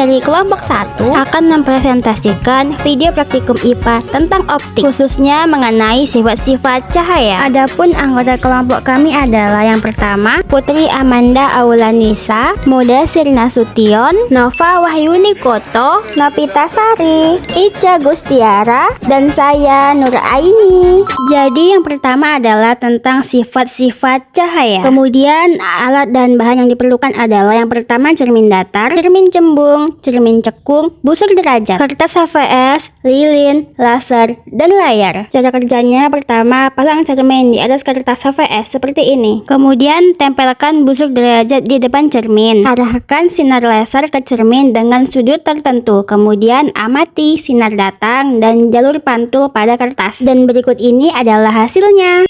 dari kelompok 1 akan mempresentasikan video praktikum IPA tentang optik, khususnya mengenai sifat-sifat cahaya. Adapun anggota kelompok kami adalah yang pertama, Putri Amanda Aulanisa, Mudasir Nasution, Nova Wahyuni Koto, Novita Sari, Ica Gustiara, dan saya Nur Aini. Jadi yang pertama adalah tentang sifat-sifat cahaya. Kemudian alat dan bahan yang diperlukan adalah yang pertama cermin datar, cermin cembung, cermin cekung, busur derajat, kertas HVS, lilin, laser, dan layar. Cara kerjanya pertama, pasang cermin di atas kertas HVS seperti ini. Kemudian tempelkan busur derajat di depan cermin. Arahkan sinar laser ke cermin dengan sudut tertentu. Kemudian amati sinar datang dan jalur pantul pada kertas. Dan berikut ini adalah hasilnya.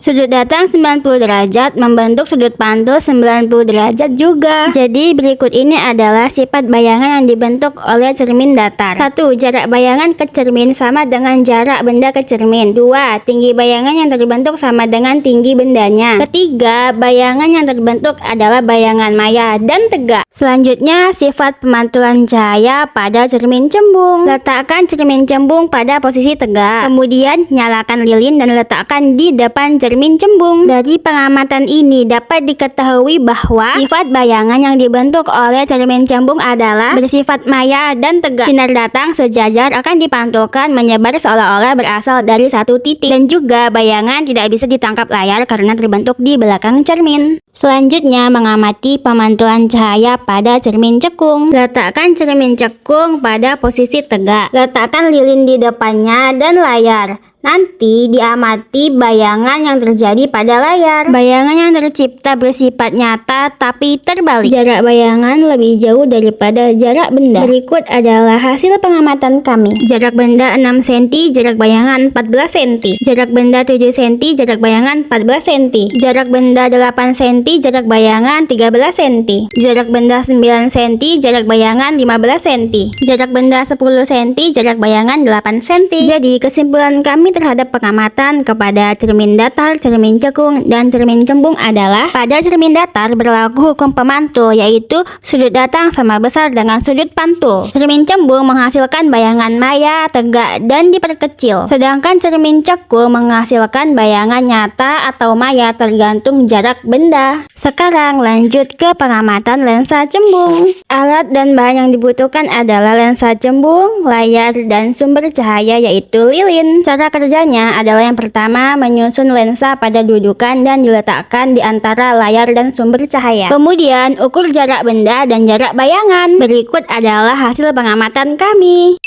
Sudut datang 90 derajat membentuk sudut pantul 90 derajat juga. Jadi berikut ini adalah sifat bayangan yang dibentuk oleh cermin datar. 1. Jarak bayangan ke cermin sama dengan jarak benda ke cermin. 2. Tinggi bayangan yang terbentuk sama dengan tinggi bendanya. Ketiga, bayangan yang terbentuk adalah bayangan maya dan tegak. Selanjutnya, sifat pemantulan cahaya pada cermin cembung. Letakkan cermin cembung pada posisi tegak. Kemudian nyalakan lilin dan letakkan di depan cermin cembung. Dari pengamatan ini dapat diketahui bahwa sifat bayangan yang dibentuk oleh cermin cembung adalah bersifat maya dan tegak. Sinar datang sejajar akan dipantulkan menyebar seolah-olah berasal dari satu titik, dan juga bayangan tidak bisa ditangkap layar karena terbentuk di belakang cermin. Selanjutnya, mengamati pemantulan cahaya pada cermin cekung. Letakkan cermin cekung pada posisi tegak. Letakkan lilin di depannya dan layar. Nanti diamati bayangan yang terjadi pada layar. Bayangan yang tercipta bersifat nyata tapi terbalik. Jarak bayangan lebih jauh daripada jarak benda. Berikut adalah hasil pengamatan kami. Jarak benda 6 cm, jarak bayangan 14 cm. Jarak benda 7 cm, jarak bayangan 14 cm. Jarak benda 8 cm, jarak bayangan 13 cm. Jarak benda 9 cm, jarak bayangan 15 cm. Jarak benda 10 cm, jarak bayangan 8 cm. Jadi kesimpulan kami terhadap pengamatan kepada cermin datar, cermin cekung, dan cermin cembung adalah pada cermin datar berlaku hukum pemantul, yaitu sudut datang sama besar dengan sudut pantul. Cermin cembung menghasilkan bayangan maya, tegak, dan diperkecil. Sedangkan cermin cekung menghasilkan bayangan nyata atau maya tergantung jarak benda. Sekarang lanjut ke pengamatan lensa cembung. Alat dan bahan yang dibutuhkan adalah lensa cembung, layar, dan sumber cahaya yaitu lilin. Cara kerjanya adalah yang pertama, menyusun lensa pada dudukan dan diletakkan di antara layar dan sumber cahaya. Kemudian ukur jarak benda dan jarak bayangan. Berikut adalah hasil pengamatan kami.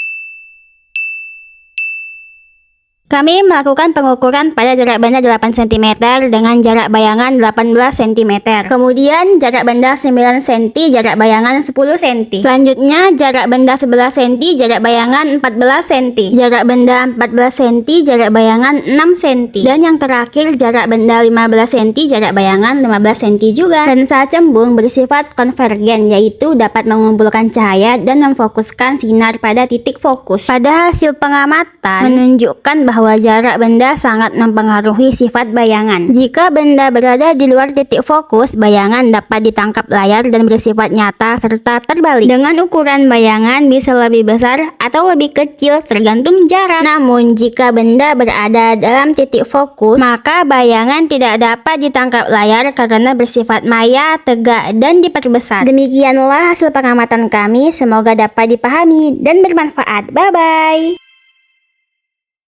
Kami melakukan pengukuran pada jarak benda 8 cm dengan jarak bayangan 18 cm. Kemudian jarak benda 9 cm, jarak bayangan 10 cm. Selanjutnya jarak benda 11 cm, jarak bayangan 14 cm. Jarak benda 14 cm, jarak bayangan 6 cm. Dan yang terakhir jarak benda 15 cm, jarak bayangan 15 cm juga. Lensa cembung bersifat konvergen, yaitu dapat mengumpulkan cahaya dan memfokuskan sinar pada titik fokus. Pada hasil pengamatan menunjukkan bahwa jarak benda sangat mempengaruhi sifat bayangan. Jika benda berada di luar titik fokus, bayangan dapat ditangkap layar dan bersifat nyata serta terbalik. Dengan ukuran bayangan bisa lebih besar atau lebih kecil tergantung jarak. Namun jika benda berada dalam titik fokus, maka bayangan tidak dapat ditangkap layar karena bersifat maya, tegak, dan diperbesar. Demikianlah hasil pengamatan kami, semoga dapat dipahami dan bermanfaat. Bye-bye.